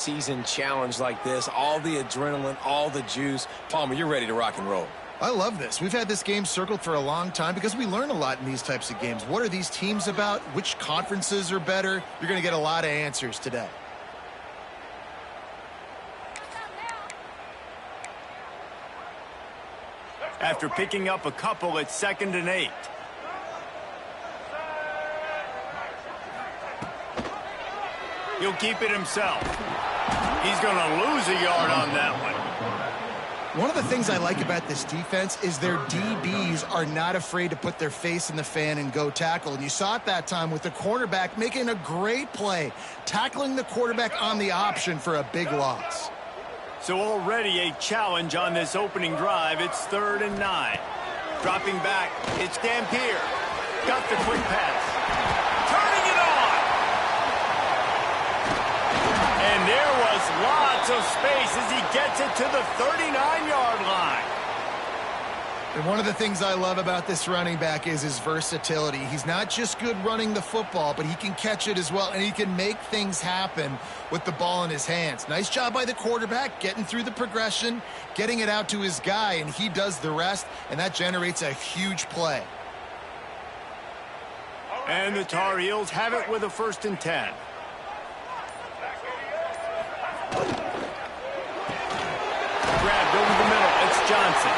Season challenge like this, all the adrenaline, all the juice. Palmer, you're ready to rock and roll. I love this. We've had this game circled for a long time because we learn a lot in these types of games. What are these teams about? Which conferences are better? You're going to get a lot of answers today. After picking up a couple, it's 2nd and 8. He'll keep it himself. He's going to lose a yard on that one. One of the things I like about this defense is their DBs are not afraid to put their face in the fan and go tackle. And you saw it that time with the cornerback making a great play, tackling the quarterback on the option for a big loss. So already a challenge on this opening drive. It's 3rd and 9. Dropping back, it's Dampier. Got the quick pass. Turning it on! And there was lots of space as he gets it to the 39-yard line. And one of the things I love about this running back is his versatility. He's not just good running the football, but he can catch it as well, and he can make things happen with the ball in his hands. Nice job by the quarterback, getting through the progression, getting it out to his guy, and he does the rest, and that generates a huge play. And the Tar Heels have it with a 1st and 10. Grabbed over the middle, it's Johnson.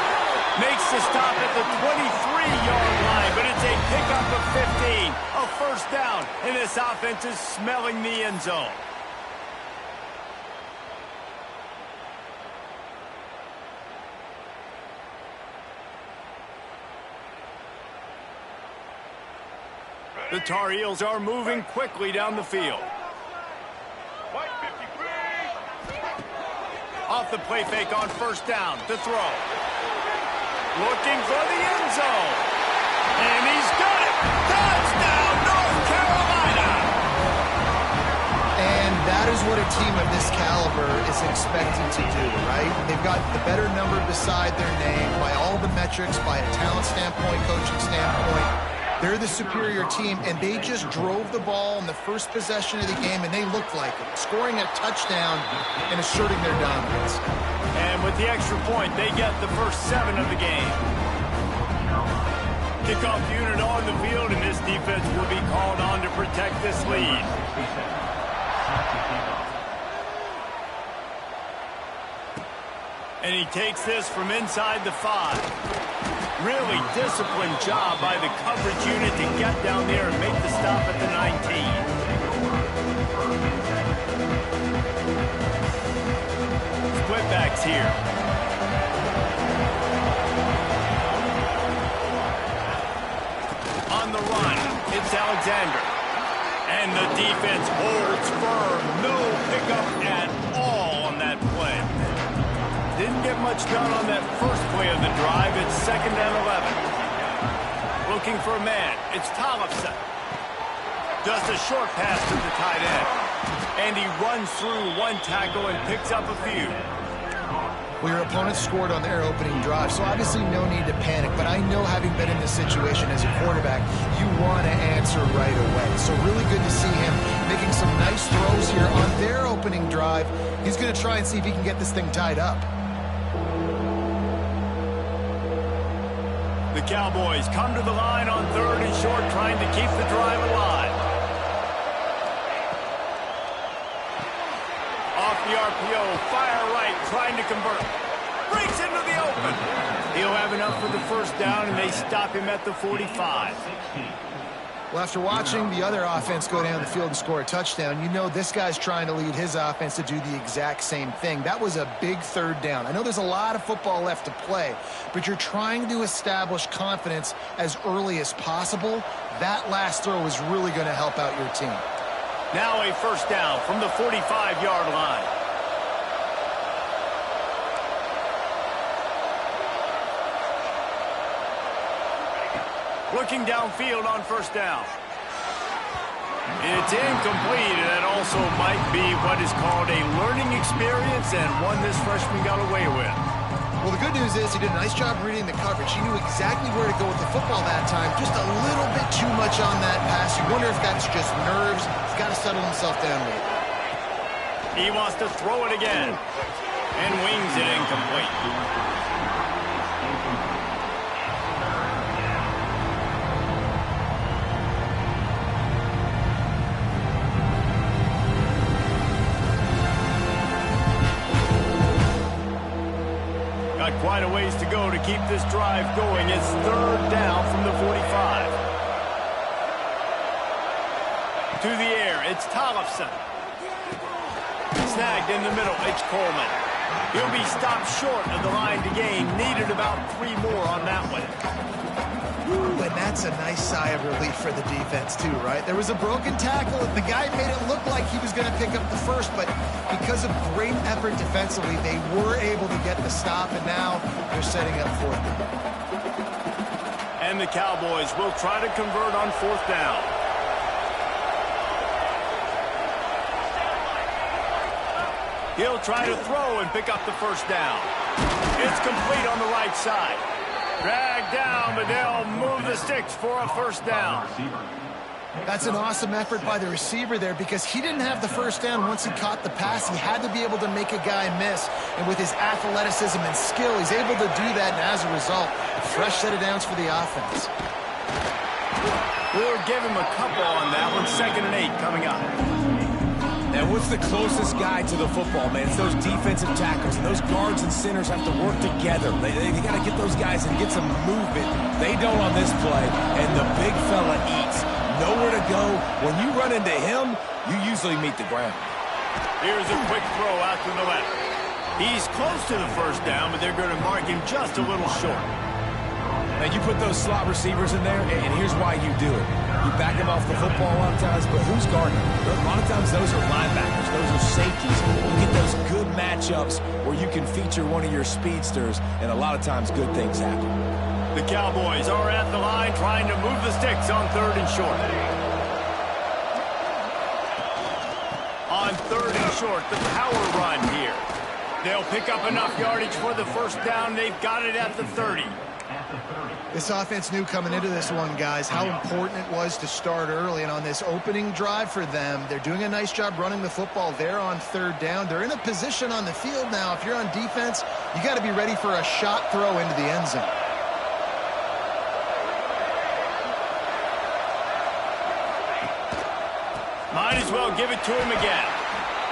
Makes the stop at the 23-yard line, but it's a pickup of 15, a 1st down, and this offense is smelling the end zone. The Tar Heels are moving quickly down the field. Off the play fake on 1st down to throw. Looking for the end zone. And he's got it. Touchdown, North Carolina. And that is what a team of this caliber is expected to do, right? They've got the better number beside their name by all the metrics, by a talent standpoint, coaching standpoint. They're the superior team, and they just drove the ball in the first possession of the game, and they looked like it, scoring a touchdown and asserting their dominance. And with the extra point, they get the first 7 of the game. Kickoff unit on the field, and this defense will be called on to protect this lead. And he takes this from inside the 5. Really disciplined job by the coverage unit to get down there and make the stop at the 19. Splitbacks here. On the run, it's Alexander. And the defense holds firm. No pickup at all on that play. Didn't get much done on that first play of the drive. It's 2nd and 11. Looking for a man. It's Tollefson. Just a short pass to the tight end. And he runs through one tackle and picks up a few. Well, your opponent scored on their opening drive, so obviously no need to panic. But I know, having been in this situation as a quarterback, you want to answer right away. So really good to see him making some nice throws here on their opening drive. He's going to try and see if he can get this thing tied up. The Cowboys come to the line on 3rd and short, trying to keep the drive alive. Off the RPO, fire right, trying to convert. Breaks into the open. He'll have enough for the 1st down, and they stop him at the 45. Well, after watching the other offense go down the field and score a touchdown, you know this guy's trying to lead his offense to do the exact same thing. That was a big 3rd down. I know there's a lot of football left to play, but you're trying to establish confidence as early as possible. That last throw is really going to help out your team. Now a 1st down from the 45-yard line. Looking downfield on 1st down. It's incomplete, and that also might be what is called a learning experience, and one this freshman got away with. Well, the good news is he did a nice job reading the coverage. He knew exactly where to go with the football that time. Just a little bit too much on that pass. You wonder if that's just nerves. He's got to settle himself down a little. He wants to throw it again. And wings it incomplete. Got quite a ways to go to keep this drive going. It's third down from the 45. To the air, it's Tollefson. Snagged in the middle, it's Coleman. He'll be stopped short of the line to gain. Needed about 3 more on that one. Ooh, and that's a nice sigh of relief for the defense too, right? There was a broken tackle. The guy made it look like he was going to pick up the first, but because of great effort defensively, they were able to get the stop, and now they're setting up fourth down. And the Cowboys will try to convert on fourth down. He'll try to throw and pick up the first down. It's complete on the right side. Dragged down, but they'll move the sticks for a first down. That's an awesome effort by the receiver there because he didn't have the first down once he caught the pass. He had to be able to make a guy miss. And with his athleticism and skill, he's able to do that. And as a result, a fresh set of downs for the offense. We'll give him a couple on that one. 2nd and 8 coming up. And what's the closest guy to the football, man? It's those defensive tackles, and those guards and centers have to work together. They got to get those guys and get some movement. They don't on this play, and the big fella eats. Nowhere to go. When you run into him, you usually meet the ground. Here's a quick throw out to the left. He's close to the first down, but they're going to mark him just a little short. And you put those slot receivers in there, and here's why you do it. You back them off the football a lot of times, but who's guarding them? A lot of times those are linebackers. Those are safeties. You get those good matchups where you can feature one of your speedsters, and a lot of times good things happen. The Cowboys are at the line trying to move the sticks on 3rd and short. On 3rd and short, the power run here. They'll pick up enough yardage for the first down. They've got it at the 30. This offense knew coming into this one, guys, how important it was to start early. And on this opening drive for them, they're doing a nice job running the football there on 3rd down. They're in a position on the field now. If you're on defense, you got to be ready for a shot throw into the end zone. Might as well give it to him again.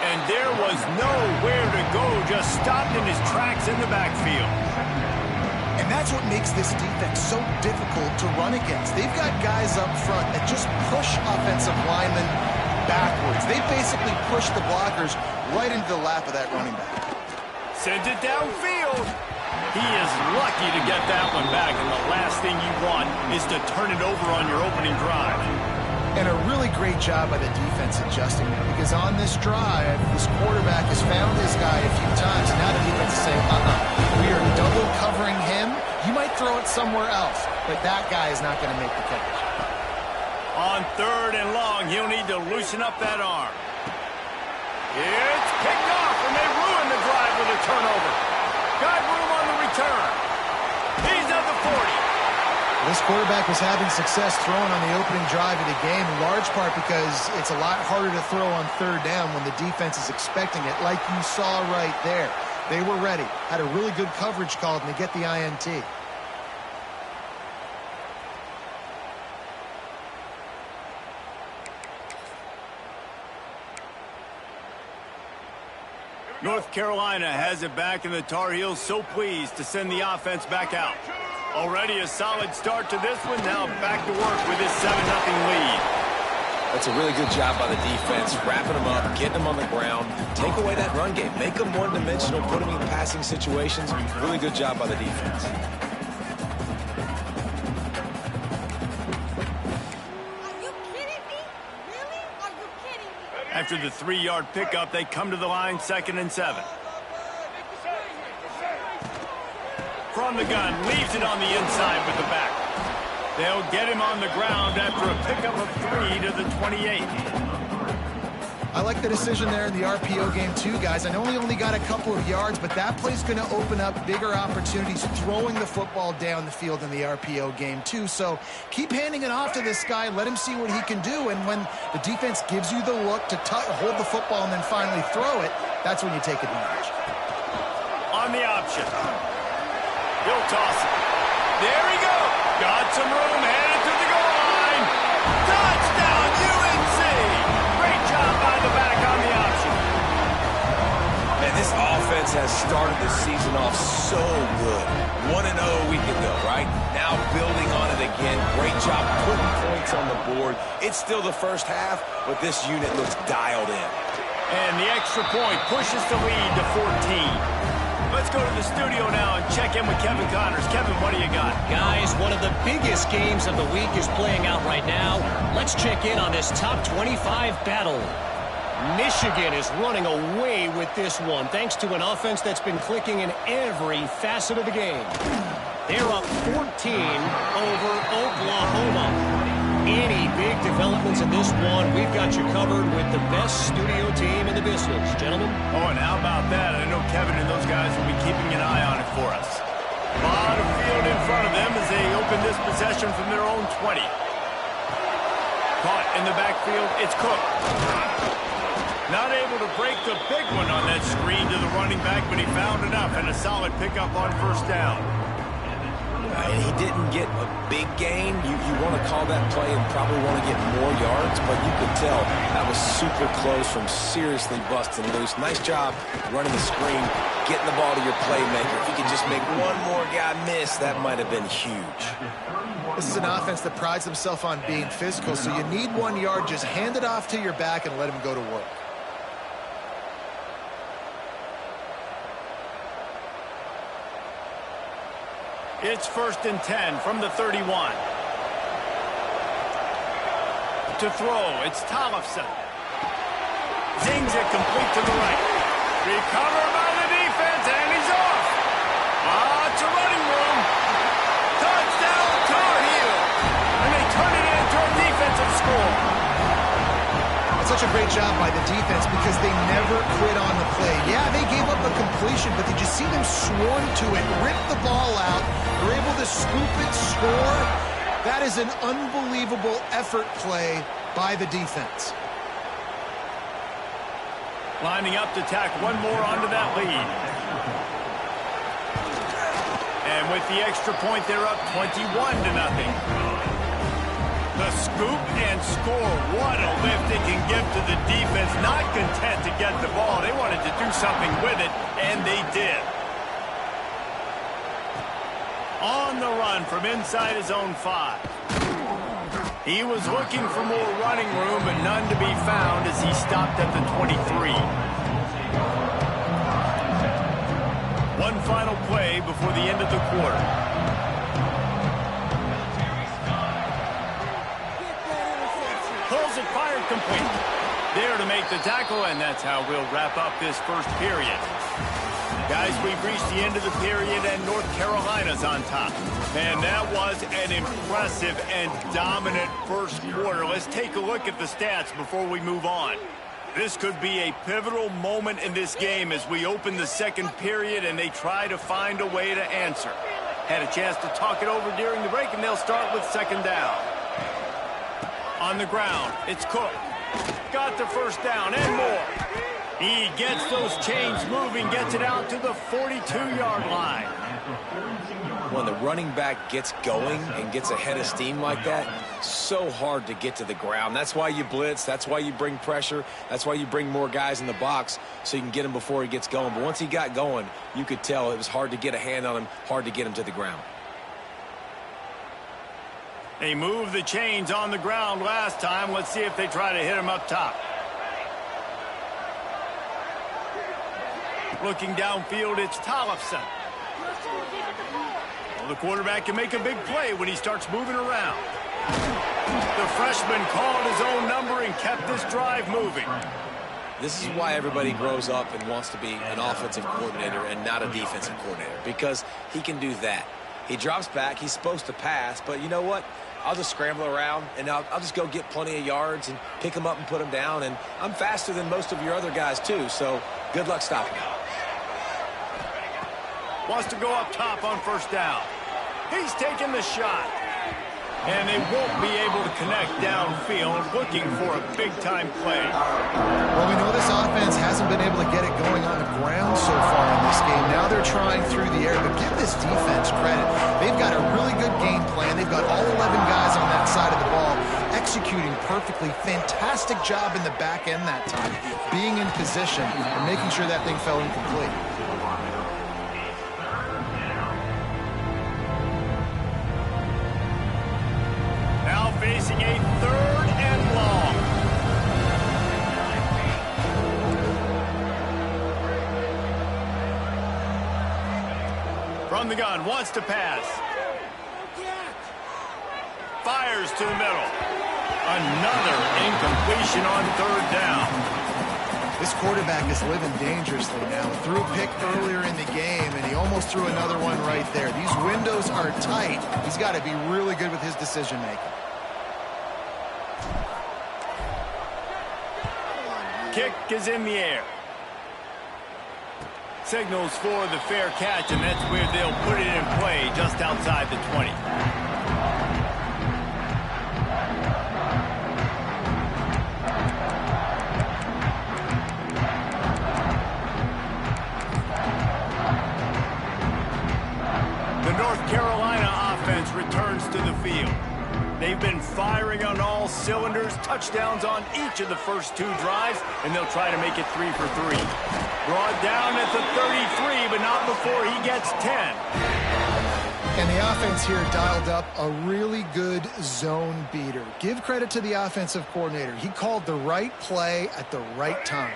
And there was nowhere to go, just stopped in his tracks in the backfield. And that's what makes this defense so difficult to run against. They've got guys up front that just push offensive linemen backwards. They basically push the blockers right into the lap of that running back. Sends it downfield. He is lucky to get that one back, and the last thing you want is to turn it over on your opening drive. And a really great job by the defense adjusting there, because on this drive, this quarterback has found this guy a few times, and now the defense is saying, we are double covering him. You might throw it somewhere else, but that guy is not going to make the catch. On 3rd and long, he'll need to loosen up that arm. It's picked off, and they ruin the drive with a turnover. Got room on the return. He's at the 40. This quarterback was having success throwing on the opening drive of the game, in large part because it's a lot harder to throw on 3rd down when the defense is expecting it, like you saw right there. They were ready, had a really good coverage called, and they get the INT. North Carolina has it back, and the Tar Heels so pleased to send the offense back out. Already a solid start to this one. Now back to work with this 7-0 lead. That's a really good job by the defense, wrapping them up, getting them on the ground, take away that run game, make them one-dimensional, put them in passing situations. Really good job by the defense. After the 3-yard pickup, they come to the line, 2nd and 7. From the gun, leaves it on the inside with the back. They'll get him on the ground after a pickup of 3 to the 28. I like the decision there in the RPO game too, guys. I know he only got a couple of yards, but that play's going to open up bigger opportunities throwing the football down the field in the RPO game too. So keep handing it off to this guy. Let him see what he can do. And when the defense gives you the look to hold the football and then finally throw it, that's when you take advantage. On the option. He'll toss it. There he goes. Got some room, headed to the goal line. Touchdown, UNC! Great job by the back on the option. Man, this offense has started the season off so good. 1-0 a week ago, right? Now building on it again. Great job putting points on the board. It's still the first half, but this unit looks dialed in. And the extra point pushes the lead to 14. Let's go to the studio now and check in with Kevin Connors. Kevin, what do you got? Guys, one of the biggest games of the week is playing out right now. Let's check in on this top 25 battle. Michigan is running away with this one, thanks to an offense that's been clicking in every facet of the game. They're up 14 over Oklahoma. Any big developments in this one, we've got you covered with the best studio team in the business. Gentlemen? Oh, and how about that? I know Kevin and those guys will be keeping an eye on it for us. A lot of field in front of them as they open this possession from their own 20. Caught in the backfield, it's Cook. Not able to break the big one on that screen to the running back, but he found enough and a solid pickup on first down. And he didn't get a big gain. You want to call that play and probably want to get more yards, but you could tell that was super close from seriously busting loose. Nice job running the screen, getting the ball to your playmaker. If you could just make one more guy miss, that might have been huge. This is an offense that prides themselves on being physical, so you need 1 yard, just hand it off to your back and let him go to work. It's 1st and 10 from the 31. To throw, it's Tollefson. Zings it complete to the right. Recovered by the defense, and he's off. It's a running room. Touchdown, Tar Heels. And they turn it into a defensive score. Such a great job by the defense because they never quit on the play. Yeah, they gave up a completion, but did you see them swarm to it, rip the ball out, they're able to scoop it, score? That is an unbelievable effort play by the defense. Lining up to tack one more onto that lead. And with the extra point, they're up 21-0. The scoop and score. What a lift they can give to the defense. Not content to get the ball. They wanted to do something with it, and they did. On the run from inside his own 5. He was looking for more running room, but none to be found as he stopped at the 23. One final play before the end of the quarter. Pulls it, fired complete. There to make the tackle, and that's how we'll wrap up this first period. Guys, we've reached the end of the period, and North Carolina's on top. And that was an impressive and dominant first quarter. Let's take a look at the stats before we move on. This could be a pivotal moment in this game as we open the second period and they try to find a way to answer. Had a chance to talk it over during the break, and they'll start with second down. On the ground, it's Cook. Got the first down and more. He gets those chains moving, gets it out to the 42-yard line. When the running back gets going and gets ahead of steam like that, so hard to get to the ground. That's why you blitz. That's why you bring pressure. That's why you bring more guys in the box so you can get him before he gets going. But once he got going, you could tell it was hard to get a hand on him, hard to get him to the ground. They moved the chains on the ground last time. Let's see if they try to hit him up top. Looking downfield, it's Tollefson. Well, the quarterback can make a big play when he starts moving around. The freshman called his own number and kept this drive moving. This is why everybody grows up and wants to be an offensive coordinator and not a defensive coordinator, because he can do that. He drops back. He's supposed to pass, but you know what? I'll just scramble around, and I'll just go get plenty of yards and pick him up and put him down. And I'm faster than most of your other guys, too, so good luck stopping him. Wants to go up top on first down. He's taking the shot. And they won't be able to connect downfield, looking for a big-time play. Well, we know this offense hasn't been able to get it going on the ground so far in this game. Now they're trying through the air, but give this defense credit. They've got a really good game plan. They've got all 11 guys on that side of the ball executing perfectly. Fantastic job in the back end that time, being in position and making sure that thing fell incomplete. Facing a 3rd and long. From the gun, wants to pass. Fires to the middle. Another incompletion on 3rd down. This quarterback is living dangerously now. Threw a pick earlier in the game, and he almost threw another one right there. These windows are tight. He's got to be really good with his decision-making. Kick is in the air. Signals for the fair catch, and that's where they'll put it in play just outside the 20. The North Carolina offense returns to the field. They've been firing on all cylinders, touchdowns on each of the first 2 drives, and they'll try to make it 3 for 3. Brought down at the 33, but not before he gets 10. And the offense here dialed up a really good zone beater. Give credit to the offensive coordinator. He called the right play at the right time.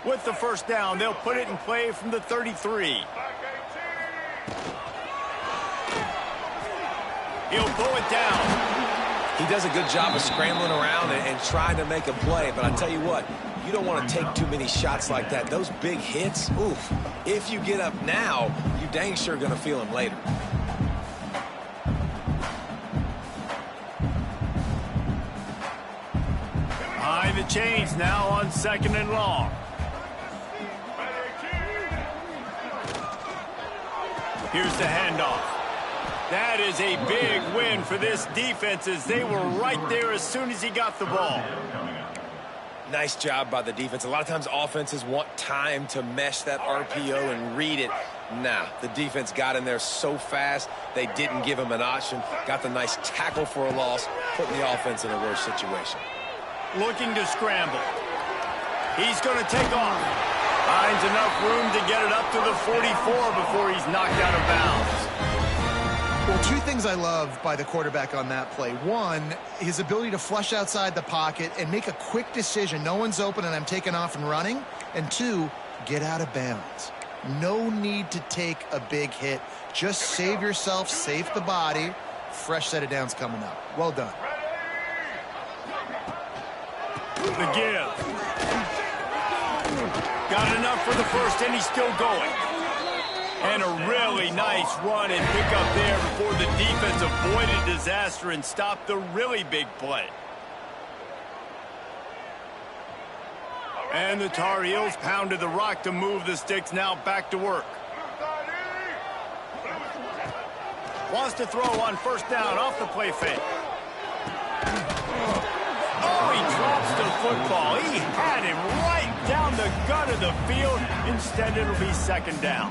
With the first down, they'll put it in play from the 33. He'll pull it down. He does a good job of scrambling around and trying to make a play, but I tell you what, you don't want to take too many shots like that. Those big hits, oof. If you get up now, you dang sure going to feel them later. Behind the chains now on 2nd and long. Here's the handoff. That is a big win for this defense as they were right there as soon as he got the ball. Nice job by the defense. A lot of times offenses want time to mesh that RPO and read it. Nah, the defense got in there so fast, they didn't give him an option. Got the nice tackle for a loss, putting the offense in a worse situation. Looking to scramble. He's going to take off. Finds enough room to get it up to the 44 before he's knocked out of bounds. Well, 2 things I love by the quarterback on that play. 1, his ability to flush outside the pocket and make a quick decision. No one's open and I'm taking off and running. And 2, get out of bounds. No need to take a big hit. Just save yourself, save the body. Fresh set of downs coming up. Well done. The give. Got enough for the first, and he's still going. And a really nice run and pick up there before the defense avoided disaster and stopped the really big play. And the Tar Heels pounded the rock to move the sticks, now back to work. Wants to throw on first down off the play fake. Oh, he drops the football. He had him right down the gut of the field. Instead, it'll be 2nd down.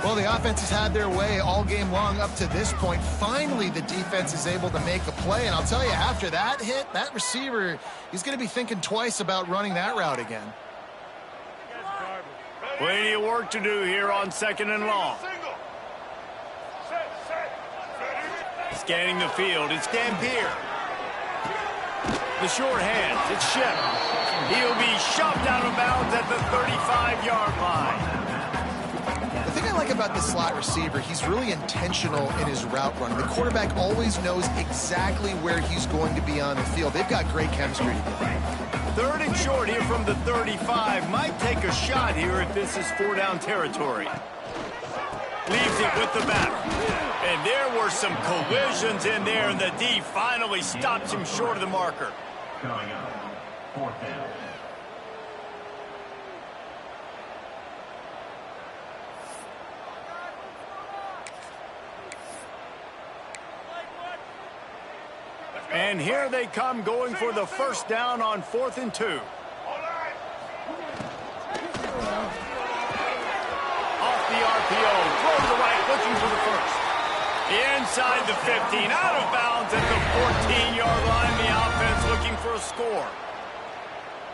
Well, the offense has had their way all game long up to this point. Finally, the defense is able to make a play. And I'll tell you, after that hit, that receiver, he's going to be thinking twice about running that route again. Plenty of work to do here on 2nd and long. Scanning the field, it's Dampier. The short hands, it's Shep. He'll be shoved out of bounds at the 35-yard line. The thing I like about the slot receiver, he's really intentional in his route running. The quarterback always knows exactly where he's going to be on the field. They've got great chemistry together. 3rd and short here from the 35. Might take a shot here if this is 4-down territory. Leaves it with the batter. And there were some collisions in there, and the D finally stops him short of the marker. Coming up, 4th down. And here they come, going for the first down on 4th and 2. Off the RPO, throws the right, looking for the first. Inside the 15, out of bounds at the 14-yard line. The offense looking for a score.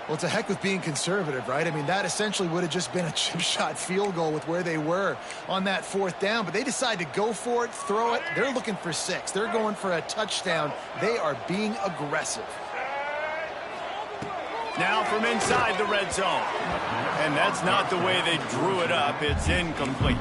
Well, it's a heck with being conservative, right? I mean, that essentially would have just been a chip shot field goal with where they were on that 4th down. But they decide to go for it, throw it. They're looking for 6. They're going for a touchdown. They are being aggressive. Now from inside the red zone. And that's not the way they drew it up. It's incomplete.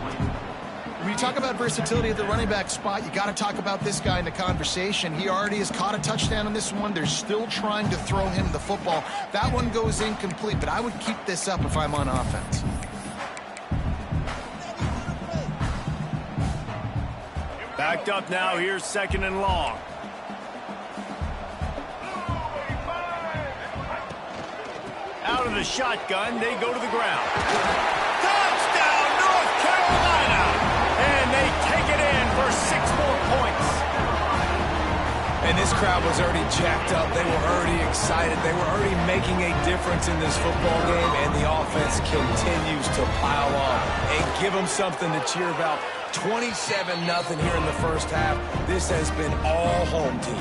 When you talk about versatility at the running back spot, you got to talk about this guy in the conversation. He already has caught a touchdown on this one. They're still trying to throw him the football. That one goes incomplete, but I would keep this up if I'm on offense. Backed up now. Here's 2nd and long. Out of the shotgun, they go to the ground. Touchdown, North Carolina! And they take it in for 6 more points. And this crowd was already jacked up. They were already excited. They were already making a difference in this football game, and the offense continues to pile on and give them something to cheer about. 27-0 here in the first half. This has been all home team.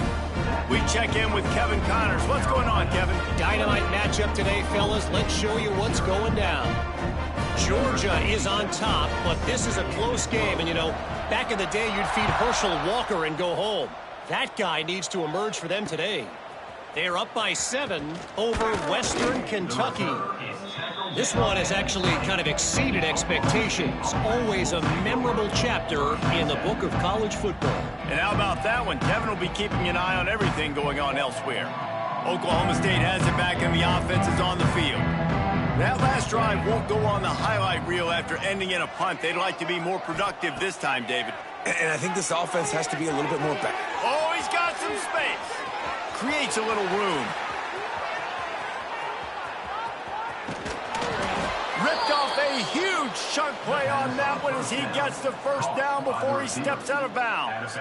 We check in with Kevin Connors. What's going on, Kevin? Dynamite matchup today, fellas. Let's show you what's going down. Georgia is on top, but this is a close game. And, you know, back in the day, you'd feed Herschel Walker and go home. That guy needs to emerge for them today. They're up by 7 over Western Kentucky. This one has actually kind of exceeded expectations. Always a memorable chapter in the book of college football. And how about that one? Kevin will be keeping an eye on everything going on elsewhere. Oklahoma State has it back, and the offense is on the field. That last drive won't go on the highlight reel after ending in a punt. They'd like to be more productive this time, David. And I think this offense has to be a little bit more back. Oh, he's got some space. Creates a little room. Ripped off a huge chunk play on that one as he gets the first down before he steps out of bounds.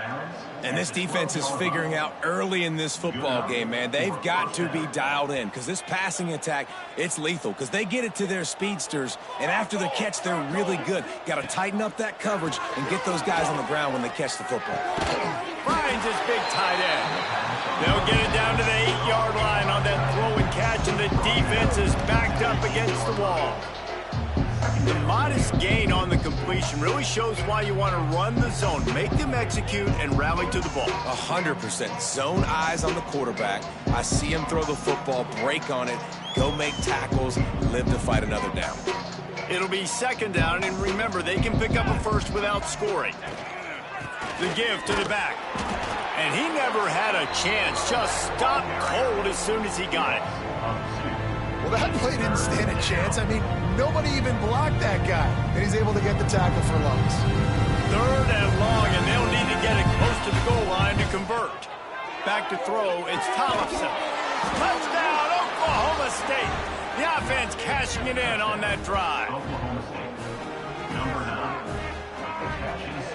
And this defense is figuring out early in this football game, man. They've got to be dialed in because this passing attack, it's lethal because they get it to their speedsters, and after the catch, they're really good. Got to tighten up that coverage and get those guys on the ground when they catch the football. Finds his big tight end. They'll get it down to the 8-yard line on that throw and catch, and the defense is backed up against the wall. The modest gain on the completion really shows why you want to run the zone. Make them execute and rally to the ball. 100%. Zone eyes on the quarterback. I see him throw the football, break on it, go make tackles, live to fight another down. It'll be 2nd down, and remember, they can pick up a first without scoring. The give to the back. And he never had a chance. Just stopped cold as soon as he got it. Well, that play didn't stand a chance. I mean, nobody even blocked that guy. And he's able to get the tackle for loss. 3rd and long, and they'll need to get it close to the goal line to convert. Back to throw, it's Tollefson. Touchdown, Oklahoma State. The offense cashing it in on that drive. Oklahoma State, number 9, catches.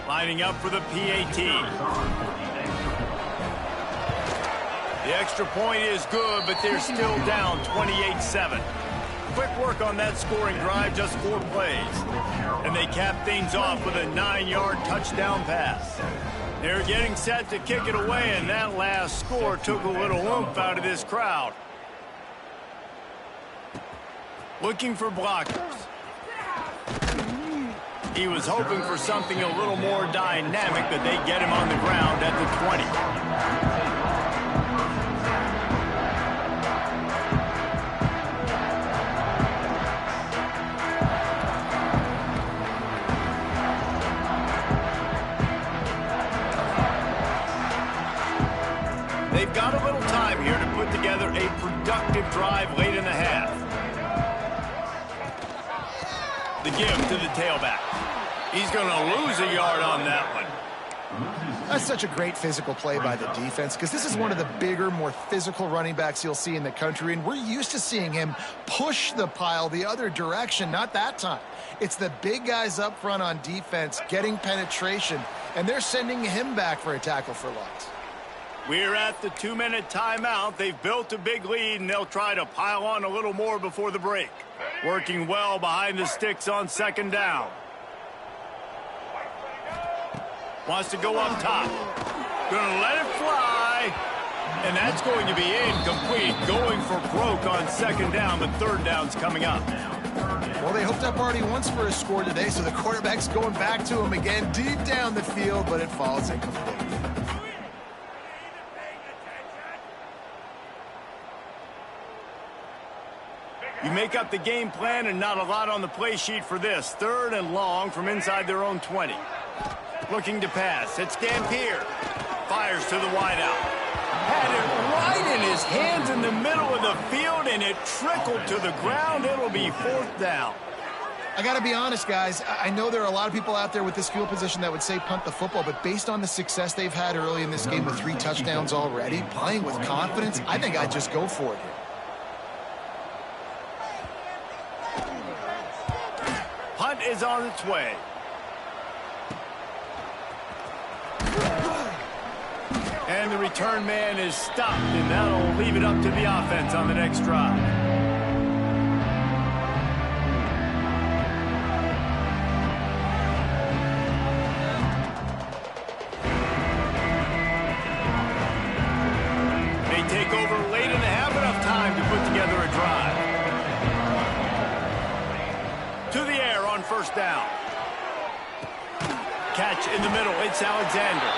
Lining up for the PAT. The extra point is good, but they're still down 28-7. Quick work on that scoring drive, just 4 plays. And they cap things off with a 9-yard touchdown pass. They're getting set to kick it away, and that last score took a little oomph out of this crowd. Looking for blockers. He was hoping for something a little more dynamic, but they get him on the ground at the 20. They've got a little time here to put together a productive drive late in the half. The give to the tailback. He's going to lose a yard on that one. That's such a great physical play by the defense because this is one of the bigger, more physical running backs you'll see in the country, and we're used to seeing him push the pile the other direction. Not that time. It's the big guys up front on defense getting penetration, and they're sending him back for a tackle for loss. We're at the 2-minute timeout. They've built a big lead, and they'll try to pile on a little more before the break. Working well behind the sticks on second down. Wants to go up top. Gonna let it fly. And that's going to be incomplete. Going for broke on second down, but third down's coming up. Well, they hooked up already once for a score today, so the quarterback's going back to him again deep down the field, but it falls incomplete. You make up the game plan and not a lot on the play sheet for this. Third and long from inside their own 20. Looking to pass. It's Dampier. Fires to the wideout. Had it right in his hands in the middle of the field, and it trickled to the ground. It'll be fourth down. I got to be honest, guys. I know there are a lot of people out there with this field position that would say punt the football, but based on the success they've had early in this game with 3 touchdowns already, playing with confidence, I think I'd just go for it here. Punt is on its way. And the return man is stopped, and that'll leave it up to the offense on the next drive. They take over late and have enough time to put together a drive. To the air on first down. Catch in the middle. It's Alexander.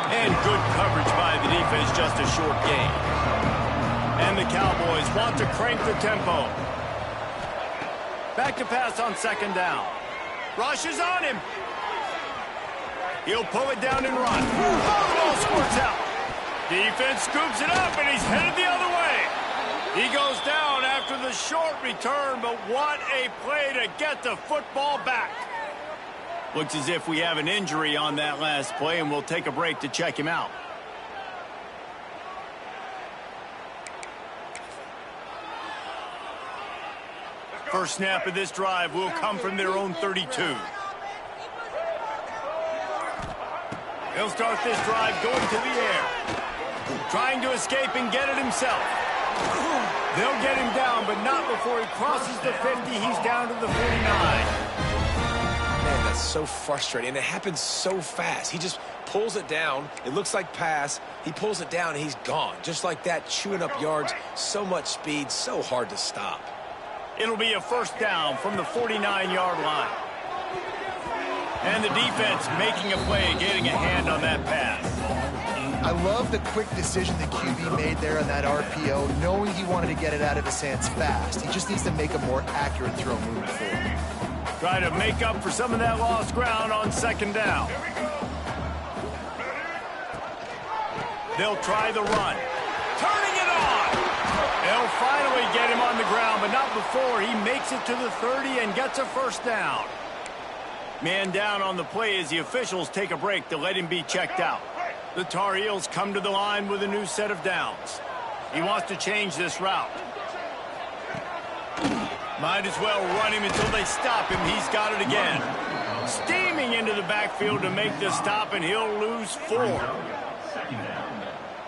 And good coverage by the defense, just a short gain. And the Cowboys want to crank the tempo. Back to pass on second down. Rush is on him. He'll pull it down and run. The ball squirts out. Defense scoops it up, and he's headed the other way. He goes down after the short return, but what a play to get the football back. Looks as if we have an injury on that last play, and we'll take a break to check him out. First snap of this drive will come from their own 32. He'll start this drive going to the air. Trying to escape and get it himself. They'll get him down, but not before he crosses the 50. He's down to the 49. Man, that's so frustrating, and it happens so fast. He just pulls it down. It looks like pass. He pulls it down, and he's gone. Just like that, chewing up yards. So much speed, so hard to stop. It'll be a first down from the 49-yard line. And the defense making a play, getting a hand on that pass. I love the quick decision the QB made there on that RPO, knowing he wanted to get it out of his hands fast. He just needs to make a more accurate throw moving forward. Try to make up for some of that lost ground on second down. They'll try the run. Turning it on! They'll finally get him on the ground, but not before he makes it to the 30 and gets a first down. Man down on the play as the officials take a break to let him be checked out. The Tar Heels come to the line with a new set of downs. He wants to change this route. Might as well run him until they stop him. He's got it again. Steaming into the backfield to make the stop, and he'll lose 4.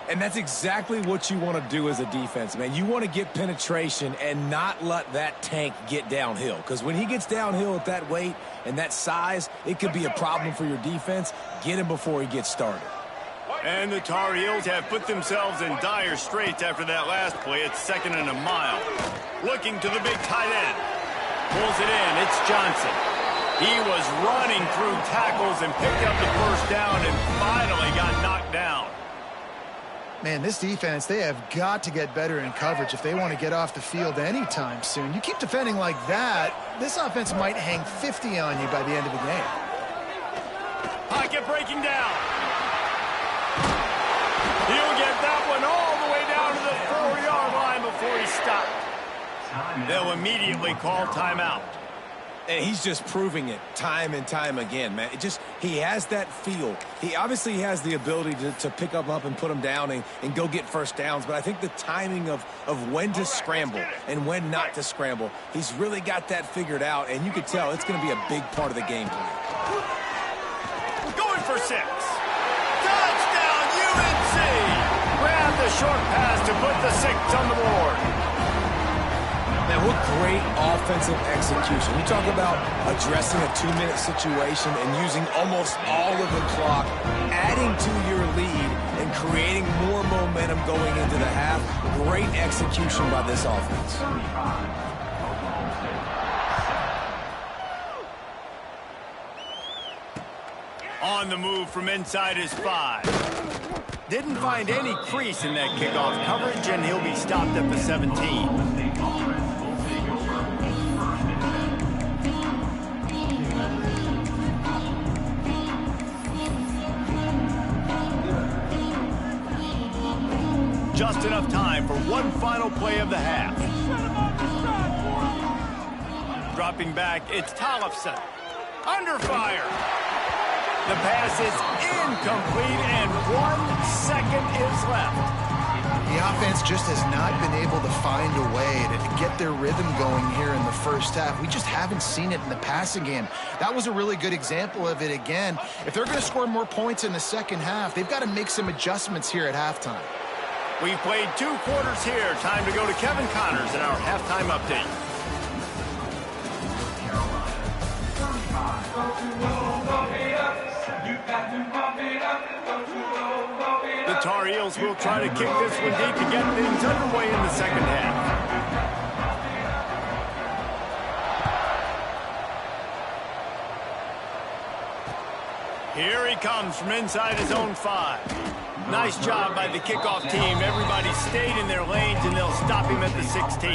And that's exactly what you want to do as a defense, man. You want to get penetration and not let that tank get downhill. Because when he gets downhill at that weight and that size, it could be a problem for your defense. Get him before he gets started. And the Tar Heels have put themselves in dire straits after that last play. It's 2nd and a mile. Looking to the big tight end. Pulls it in. It's Johnson. He was running through tackles and picked up the first down and finally got knocked down. Man, this defense, they have got to get better in coverage if they want to get off the field anytime soon. You keep defending like that, this offense might hang 50 on you by the end of the game. Pocket breaking down. He'll get stopped. They'll immediately call timeout. And he's just proving it time and time again, man. He has that feel. He obviously has the ability to pick them up and put them down and go get first downs. But I think the timing of when to scramble and when not to scramble, he's really got that figured out. And you can tell it's going to be a big part of the game plan. Going for 6. Touchdown, UNC! Grab the short pass to put the 6 on the board. Man, what great offensive execution. You talk about addressing a 2-minute situation and using almost all of the clock, adding to your lead and creating more momentum going into the half. Great execution by this offense. On the move from inside his 5. Didn't find any crease in that kickoff coverage, and he'll be stopped at the 17. Just enough time for one final play of the half. Dropping back, it's Tollefson. Under fire. The pass is incomplete, and 1 second is left. The offense just has not been able to find a way to get their rhythm going here in the first half. We just haven't seen it in the passing game. That was a really good example of it again. If they're going to score more points in the second half, they've got to make some adjustments here at halftime. We've played 2 quarters here. Time to go to Kevin Connors in our halftime update. The Tar Heels will try to kick this one deep to get things underway in the second half. Here he comes from inside his own 5. Nice job by the kickoff team. Everybody stayed in their lanes, and they'll stop him at the 16.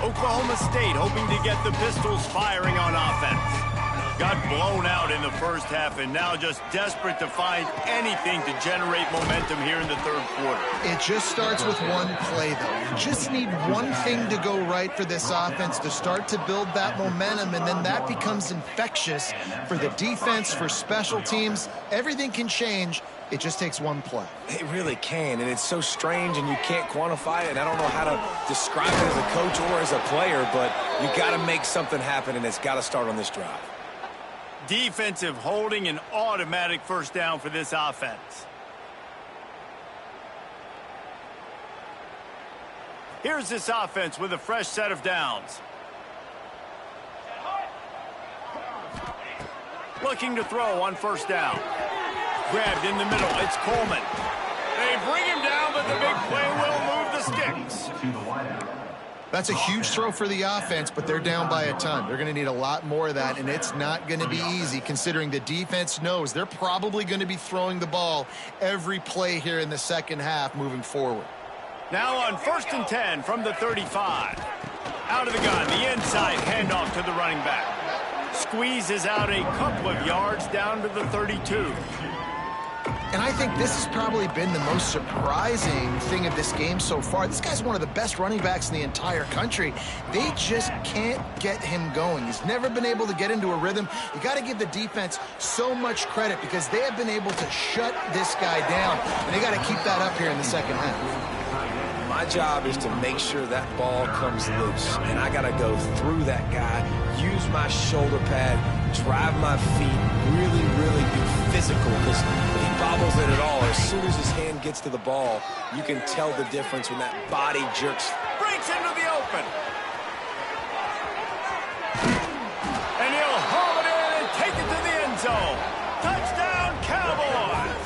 Oklahoma State hoping to get the Pistols firing on offense. Got blown out in the first half and now just desperate to find anything to generate momentum here in the third quarter. It just starts with one play, though. You just need one thing to go right for this offense to start to build that momentum, and then that becomes infectious for the defense, for special teams. Everything can change. It just takes one play. It really can, and it's so strange, and you can't quantify it, and I don't know how to describe it as a coach or as a player, but you got to make something happen, and it's got to start on this drive. Defensive holding, an automatic first down for this offense. Here's this offense with a fresh set of downs. Looking to throw on first down. Grabbed in the middle. It's Coleman. They bring him down, but the big play will move the sticks. That's a huge throw for the offense, but they're down by a ton. They're going to need a lot more of that, and it's not going to be easy considering the defense knows they're probably going to be throwing the ball every play here in the second half moving forward. Now on 1st and 10 from the 35. Out of the gun, the inside handoff to the running back. Squeezes out a couple of yards down to the 32. And I think this has probably been the most surprising thing of this game so far. This guy's one of the best running backs in the entire country. They just can't get him going. He's never been able to get into a rhythm. You got to give the defense so much credit because they have been able to shut this guy down. And they got to keep that up here in the second half. My job is to make sure that ball comes loose, and I got to go through that guy, use my shoulder pad, drive my feet, really, really be physical, because if he bobbles it at all, as soon as his hand gets to the ball, you can tell the difference when that body jerks. Breaks into the open. And he'll haul it in and take it to the end zone. Touchdown, Cowboys!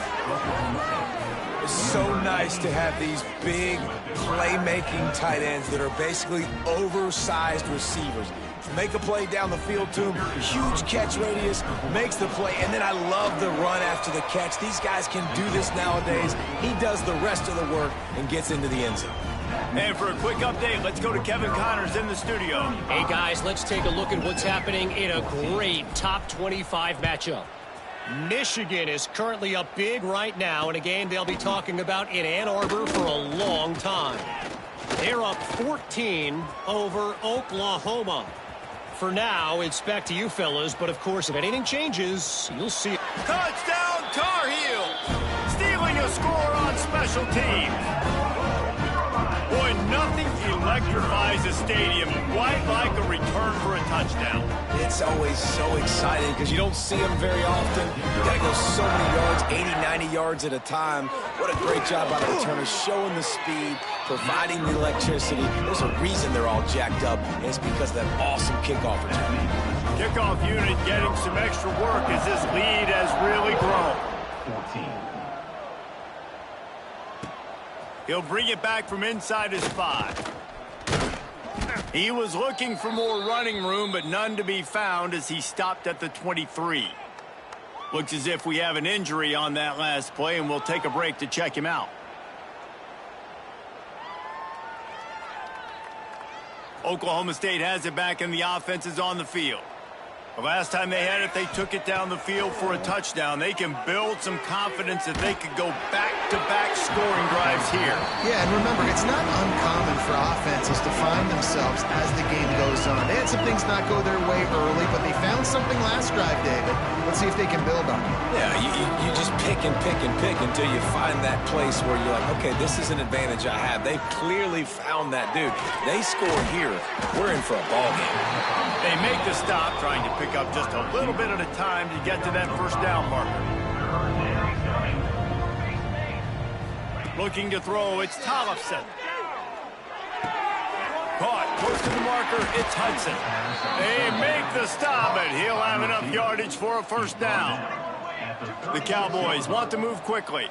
It's so nice to have these big playmaking tight ends that are basically oversized receivers. Make a play down the field to him, huge catch radius, makes the play, and then I love the run after the catch. These guys can do this nowadays. He does the rest of the work and gets into the end zone. And for a quick update, let's go to Kevin Connors in the studio. Hey, guys, let's take a look at what's happening in a great top 25 matchup. Michigan is currently up big right now in a game they'll be talking about in Ann Arbor for a long time. They're up 14 over Oklahoma. For now, it's back to you fellas, but of course, if anything changes, you'll see it. Touchdown, Tar Heels! Stealing a score on special teams. Boy, nothing electrifies a stadium quite like a return for a touchdown. It's always so exciting because you don't see them very often. You got to go so many yards, 80, 90 yards at a time. What a great job by the returners, showing the speed, providing the electricity. There's a reason they're all jacked up, and it's because of that awesome kickoff return. Kickoff unit getting some extra work as this lead has really grown. 14. He'll bring it back from inside his 5. He was looking for more running room, but none to be found as he stopped at the 23. Looks as if we have an injury on that last play, and we'll take a break to check him out. Oklahoma State has it back, and the offense is on the field. The last time they had it, they took it down the field for a touchdown. They can build some confidence that they could go back-to-back scoring drives here. Yeah, and remember, it's not uncommon for offenses to find themselves as the game goes on. They had some things not go their way early, but they found something last drive, David. Let's see if they can build on it. Yeah, you just pick and pick and pick until you find that place where you're like, okay, this is an advantage I have. They clearly found that dude. They score here. We're in for a ball game. They make the stop, trying to pick up just a little bit at a time to get to that first down marker. Looking to throw, it's Tollefson. Caught, close to the marker, it's Hudson. They make the stop, and he'll have enough yardage for a first down. The Cowboys want to move quickly.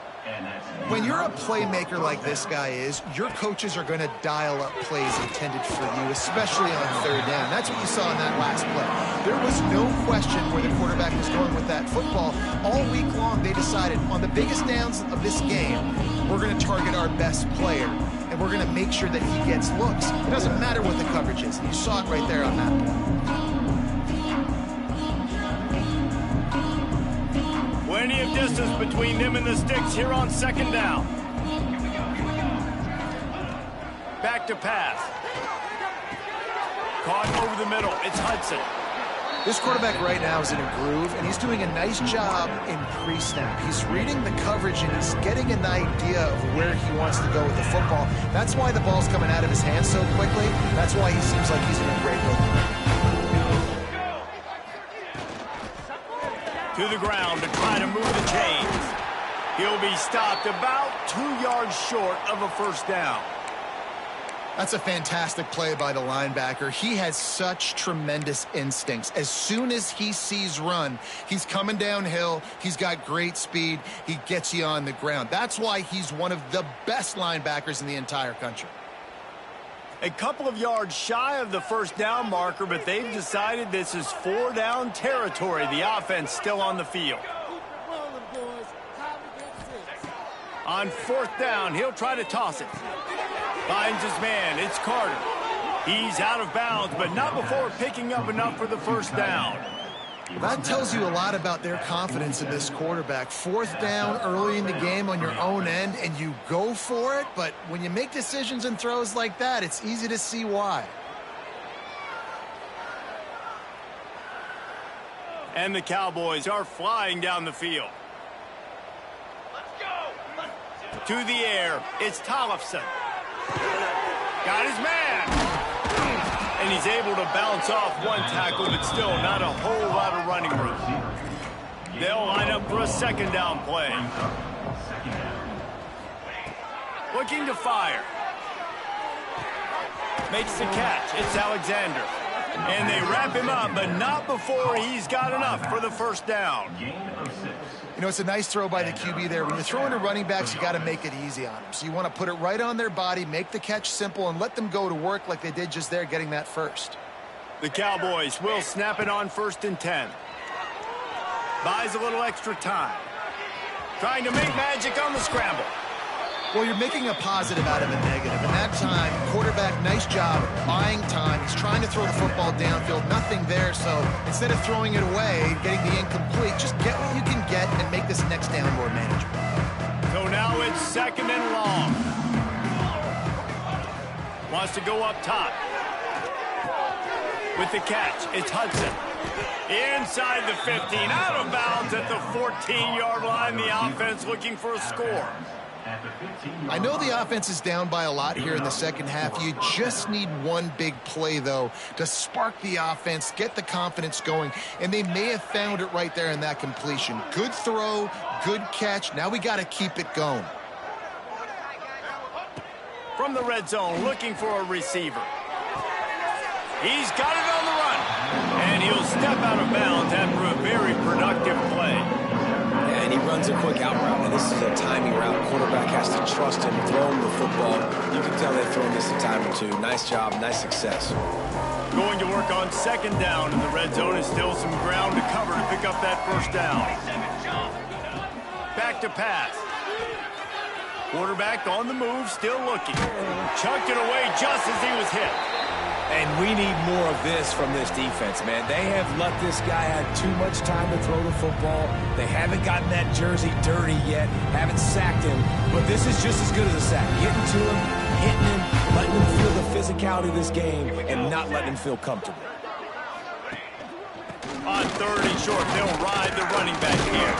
When you're a playmaker like this guy is, your coaches are going to dial up plays intended for you, especially on third down. That's what you saw in that last play. There was no question where the quarterback was going with that football. All week long, they decided on the biggest downs of this game, we're going to target our best player, and we're going to make sure that he gets looks. It doesn't matter what the coverage is. You saw it right there on that play. Plenty of distance between them and the sticks here on second down. Back to pass. Caught over the middle. It's Hudson. This quarterback right now is in a groove, and he's doing a nice job in pre-snap. He's reading the coverage, and he's getting an idea of where he wants to go with the football. That's why the ball's coming out of his hands so quickly. That's why he seems like he's in a great rhythm. To the ground to try to move the chains. He'll be stopped about 2 yards short of a first down. That's a fantastic play by the linebacker. He has such tremendous instincts. As soon as he sees run, he's coming downhill. He's got great speed. He gets you on the ground. That's why he's one of the best linebackers in the entire country. A couple of yards shy of the first down marker, but they've decided this is 4-down territory. The offense still on the field. On fourth down, he'll try to toss it. Finds his man. It's Carter. He's out of bounds, but not before picking up enough for the first down. That tells you a lot about their confidence in this quarterback. Fourth down early in the game on your own end, and you go for it, but when you make decisions and throws like that, it's easy to see why. And the Cowboys are flying down the field. To the air, it's Tollefson. Got his man. And he's able to bounce off one tackle, but still not a whole lot of running room. They'll line up for a second down play. Looking to fire. Makes the catch. It's Alexander. And they wrap him up, but not before he's got enough for the first down. You know, it's a nice throw by the QB there. When you're throwing to running backs, you got to make it easy on them. So you want to put it right on their body, make the catch simple, and let them go to work like they did just there, getting that first. The Cowboys will snap it on 1st and 10. Buys a little extra time. Trying to make magic on the scramble. Well, you're making a positive out of a negative. And that time, quarterback, nice job buying time. He's trying to throw the football downfield. Nothing there. So instead of throwing it away, getting the incomplete, just get what you can get and make this next down more manageable. So now it's 2nd and long. Wants to go up top. With the catch, it's Hudson. Inside the 15, out of bounds at the 14-yard line. The offense looking for a score. I know the offense is down by a lot here in the second half. You just need one big play, though, to spark the offense, get the confidence going, and they may have found it right there in that completion. Good throw, good catch. Now we got to keep it going. From the red zone, looking for a receiver. He's got it on the run, and he'll step out of bounds after a very productive play. And he runs a quick out route, and this is a timing route. Quarterback has to trust him, throw him the football. You can tell they've thrown this a time or two. Nice job, nice success. Going to work on 2nd down in the red zone. Is still some ground to cover to pick up that 1st down. Back to pass. Quarterback on the move, still looking. Chucked it away just as he was hit. And we need more of this from this defense, man. They have let this guy have too much time to throw the football. They haven't gotten that jersey dirty yet, haven't sacked him. But this is just as good as a sack. Getting to him, hitting him, letting him feel the physicality of this game, and not letting him feel comfortable. On 3rd and short, they'll ride the running back here.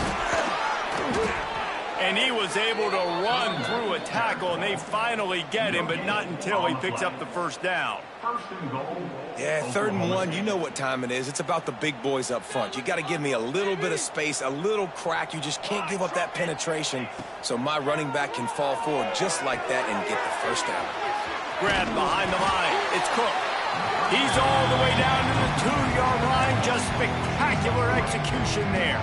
And he was able to run through a tackle, and they finally get him, but not until he picks up the 1st down. Yeah, 3rd and 1, you know what time it is. It's about the big boys up front. You got to give me a little bit of space, a little crack. You just can't give up that penetration so my running back can fall forward just like that and get the 1st down. Grabbed behind the line. It's Cook. He's all the way down to the 2-yard line. Just spectacular execution there.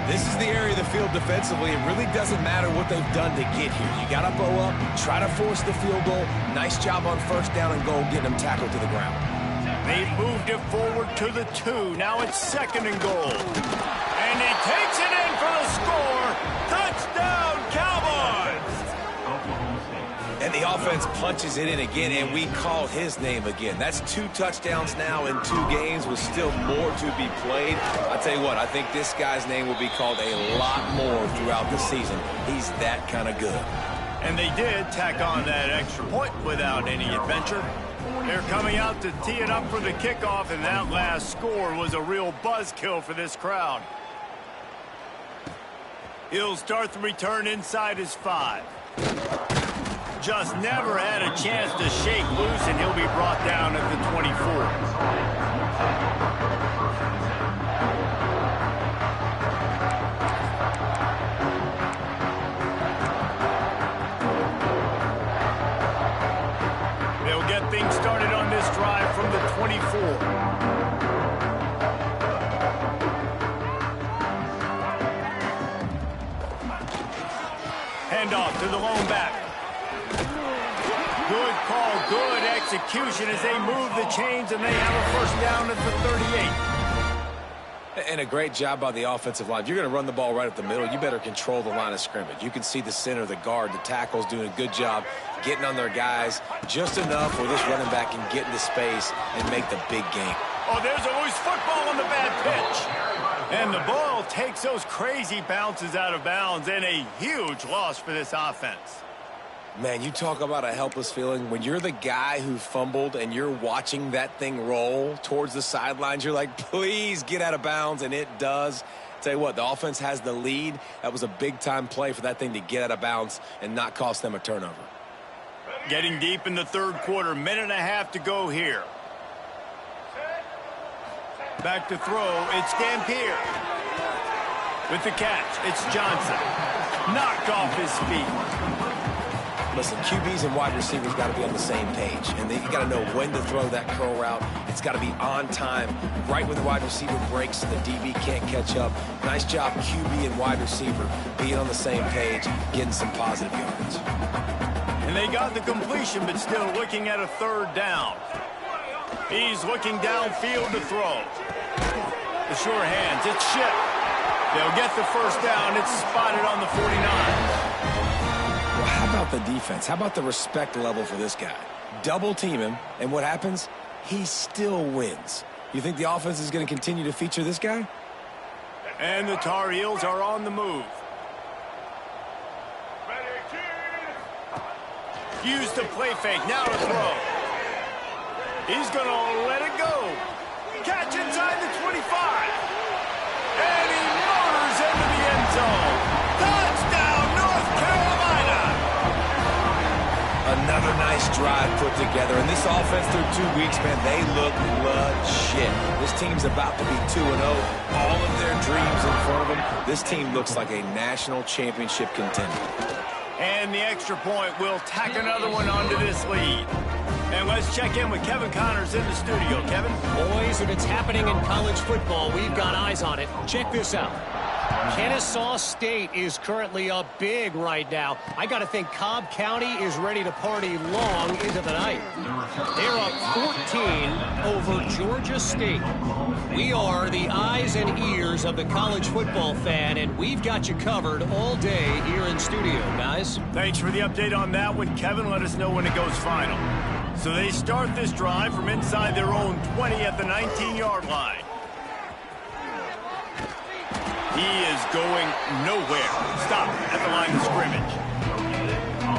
This is the area of the field defensively. It really doesn't matter what they've done to get here. You got to bow up, try to force the field goal. Nice job on 1st down and goal, getting them tackled to the ground. They moved it forward to the 2. Now it's 2nd and goal. And he takes it in for the score. Touchdown, Cowboys! And the offense punches it in again, and we call his name again. That's 2 touchdowns now in 2 games with still more to be played. I tell you what, I think this guy's name will be called a lot more throughout the season. He's that kind of good. And they did tack on that extra point without any adventure. They're coming out to tee it up for the kickoff, and that last score was a real buzzkill for this crowd. He'll start the return inside his 5. Just never had a chance to shake loose, and he'll be brought down at the 24. They'll get things started on this drive from the 24. Handoff to the lone back. Good call, good execution as they move the chains, and they have a 1st down at the 38. And a great job by the offensive line. If you're going to run the ball right up the middle, you better control the line of scrimmage. You can see the center, the guard, the tackles doing a good job getting on their guys just enough where this running back can get into space and make the big game. Oh, there's a loose football on the bad pitch. And the ball takes those crazy bounces out of bounds, and a huge loss for this offense. Man, you talk about a helpless feeling. When you're the guy who fumbled and you're watching that thing roll towards the sidelines, you're like, please get out of bounds, and it does. Tell you what, the offense has the lead. That was a big-time play for that thing to get out of bounds and not cost them a turnover. Getting deep in the 3rd quarter, 1.5 minutes to go here. Back to throw, it's Dampier. With the catch, it's Johnson. Knocked off his feet. Listen, QBs and wide receivers got to be on the same page, and you got to know when to throw that curl route. It's got to be on time, right when the wide receiver breaks and the DB can't catch up. Nice job, QB and wide receiver, being on the same page, getting some positive yards. And they got the completion, but still looking at a 3rd down. He's looking downfield to throw. The sure hands, it's Ship. They'll get the 1st down. It's spotted on the 49. about the defense? How about the respect level for this guy? Double team him, and what happens? He still wins. You think the offense is going to continue to feature this guy? And the Tar Heels are on the move. Use the play fake. Now to throw. He's going to let it go. Catch inside the 25. And he motors into the end zone. Touchdown, North Carolina. Another nice drive put together. And this offense through 2 weeks, man, they look legit. This team's about to be 2-0. All of their dreams in front of them. This team looks like a national championship contender. And the extra point will tack another one onto this lead. And let's check in with Kevin Connors in the studio. Kevin? Boys, if it's happening in college football, we've got eyes on it. Check this out. Kennesaw State is currently up big right now. I got to think Cobb County is ready to party long into the night. They're up 14 over Georgia State. We are the eyes and ears of the college football fan, and we've got you covered all day here in studio, guys. Thanks for the update on that one, Kevin. Let us know when it goes final. So they start this drive from inside their own 20 at the 19-yard line. He is going nowhere. Stop at the line of scrimmage.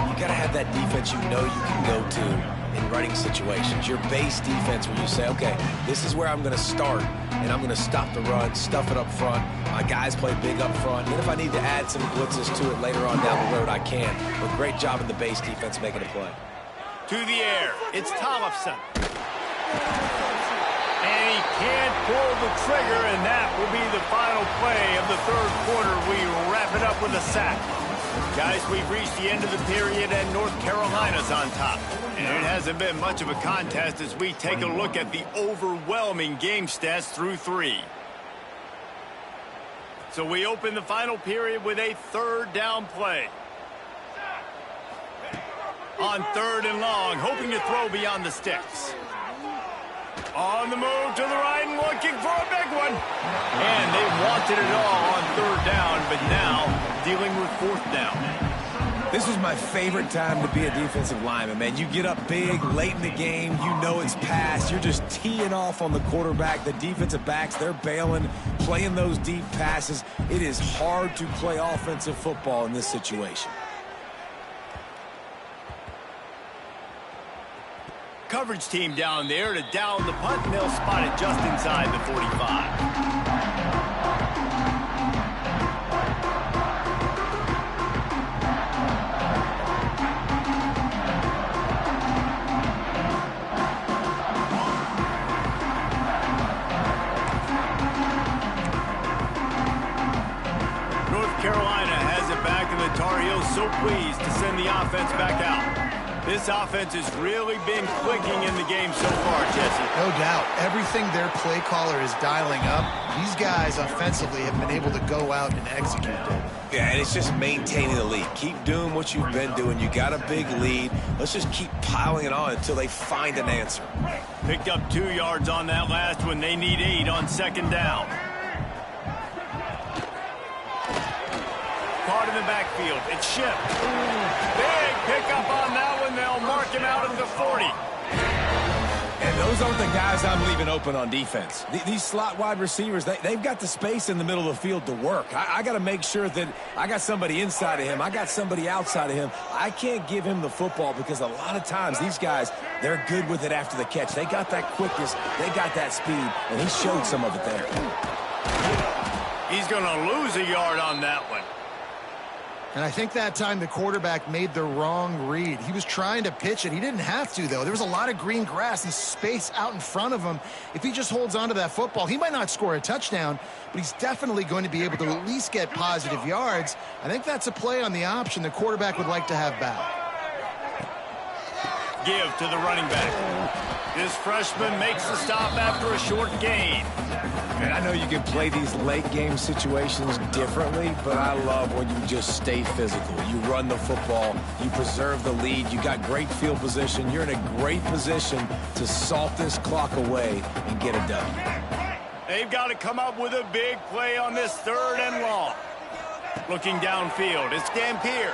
You got to have that defense you know you can go to in running situations. Your base defense where you say, okay, this is where I'm going to start, and I'm going to stop the run, stuff it up front. My guys play big up front. And if I need to add some blitzes to it later on down the road, I can. But great job in the base defense making a play. To the air. It's Tollefson. And he can't pull the trigger, and that will be the final play of the third quarter. We wrap it up with a sack. Guys, we've reached the end of the period, and North Carolina's on top. And it hasn't been much of a contest as we take a look at the overwhelming game stats through 3. So we open the final period with a third down play. On 3rd and long, hoping to throw beyond the sticks. On the move to the right and looking for a big one. And they wanted it all on 3rd down, but now dealing with 4th down. This was my favorite time to be a defensive lineman, man. You get up big, late in the game, you know it's past. You're just teeing off on the quarterback. The defensive backs, they're bailing, playing those deep passes. It is hard to play offensive football in this situation. Coverage team down there to down the punt, and they'll spot it just inside the 45. North Carolina has it back, and the Tar Heels so pleased to send the offense back out. This offense has really been clicking in the game so far, Jesse. No doubt. Everything their play caller is dialing up, these guys offensively have been able to go out and execute it. Yeah, and it's just maintaining the lead. Keep doing what you've been doing. You got a big lead. Let's just keep piling it on until they find an answer. Picked up 2 yards on that last one. They need 8 on 2nd down. Caught in the backfield. It's shipped. Big pickup on that one. They'll mark him out at the 40. And those aren't the guys I'm leaving open on defense. These slot wide receivers, they've got the space in the middle of the field to work. I got to make sure that I got somebody inside of him. I got somebody outside of him. I can't give him the football because a lot of times these guys, they're good with it after the catch. They got that quickness. They got that speed, and he showed some of it there. He's going to lose a yard on that one. And I think that time the quarterback made the wrong read. He was trying to pitch it. He didn't have to, though. There was a lot of green grass and space out in front of him. If he just holds on to that football, he might not score a touchdown, but he's definitely going to be able to at least get positive yards. I think that's a play on the option the quarterback would like to have back. Give to the running back. This freshman makes the stop after a short gain. And I know you can play these late game situations differently, but I love when you just stay physical. You run the football, you preserve the lead, you got great field position. You're in a great position to salt this clock away and get a W. They've got to come up with a big play on this 3rd and long. Looking downfield, it's Dampier.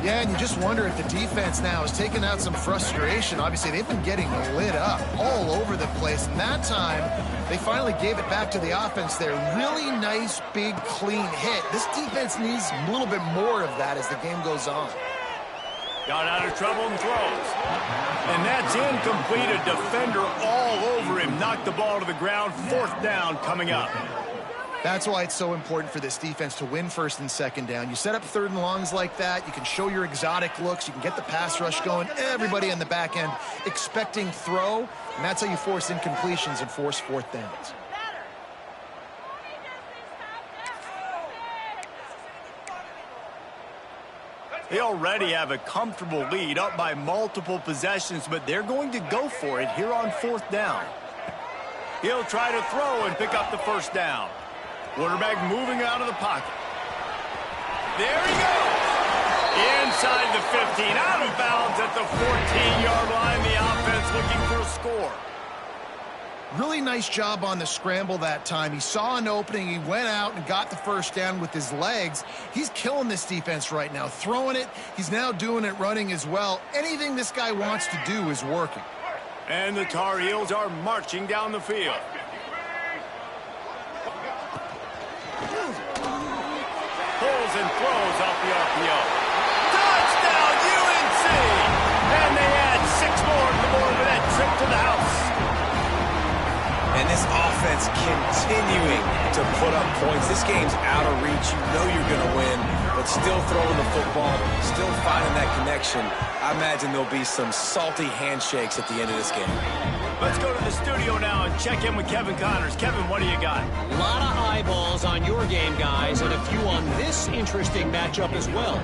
Yeah, and you just wonder if the defense now is taking out some frustration. Obviously, they've been getting lit up all over the place. And that time, they finally gave it back to the offense there. Really nice, big, clean hit. This defense needs a little bit more of that as the game goes on. Got out of trouble and throws. And that's incomplete. A defender all over him. Knocked the ball to the ground. 4th down coming up. That's why it's so important for this defense to win 1st and 2nd down. You set up 3rd and longs like that. You can show your exotic looks. You can get the pass rush going. Everybody on the back end expecting throw. And that's how you force incompletions and force 4th downs. They already have a comfortable lead, up by multiple possessions, but they're going to go for it here on 4th down. He'll try to throw and pick up the 1st down. Quarterback moving out of the pocket. There he goes. Inside the 15, out of bounds at the 14-yard line. The offense looking for a score. Really nice job on the scramble that time. He saw an opening. He went out and got the 1st down with his legs. He's killing this defense right now. Throwing it. He's now doing it running as well. Anything this guy wants to do is working. And the Tar Heels are marching down the field. Pulls and throws off the RPO. Touchdown, UNC! And they add 6 more to the board with that trip to the house. And this offense continuing to put up points. This game's out of reach. You know you're going to win, but still throwing the football, still finding that connection. I imagine there'll be some salty handshakes at the end of this game. Let's go to the studio now and check in with Kevin Connors. Kevin, what do you got? A lot of eyeballs on your game, guys, and a few on this interesting matchup as well.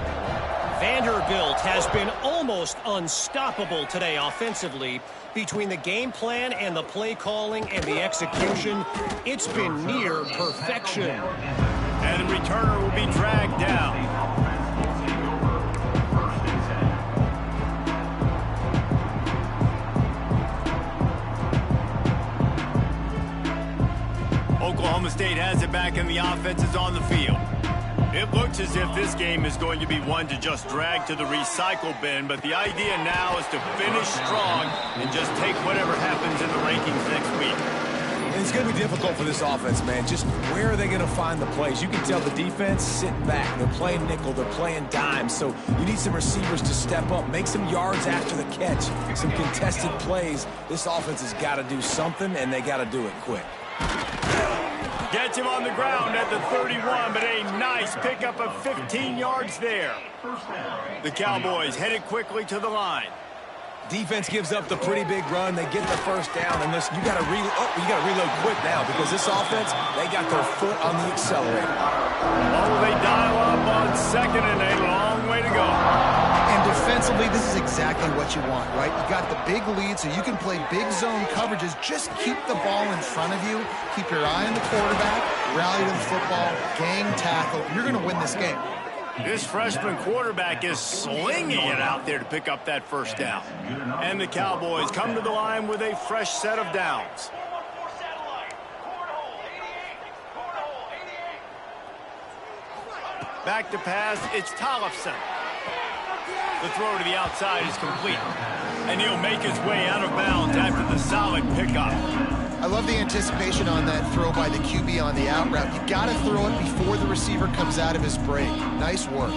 Vanderbilt has been almost unstoppable today offensively. Between the game plan and the play calling and the execution, it's been near perfection. And the returner will be dragged down. Oklahoma State has it back and the offense is on the field. It looks as if this game is going to be one to just drag to the recycle bin, but the idea now is to finish strong and just take whatever happens in the rankings next week. And it's going to be difficult for this offense, man. Just where are they going to find the plays? You can tell the defense sitting back. They're playing nickel. They're playing dime. So you need some receivers to step up, make some yards after the catch, some contested plays. This offense has got to do something, and they got to do it quick. Gets him on the ground at the 31, but a nice pickup of 15 yards there. The Cowboys headed quickly to the line. Defense gives up the pretty big run. They get the 1st down, and you got to reload quick now because this offense, they got their foot on the accelerator. Oh, they dial up on 2nd and a long way to go. And defensively, this is exactly what you want, right? You got the big lead, so you can play big zone coverages. Just keep the ball in front of you. Keep your eye on the quarterback. Rally to the football. Gang tackle. You're going to win this game. This freshman quarterback is slinging it out there to pick up that 1st down. And the Cowboys come to the line with a fresh set of downs. Back to pass, it's Tollefson. The throw to the outside is complete. And he'll make his way out of bounds after the solid pickup. I love the anticipation on that throw by the QB on the out route. You got to throw it before the receiver comes out of his break. Nice work.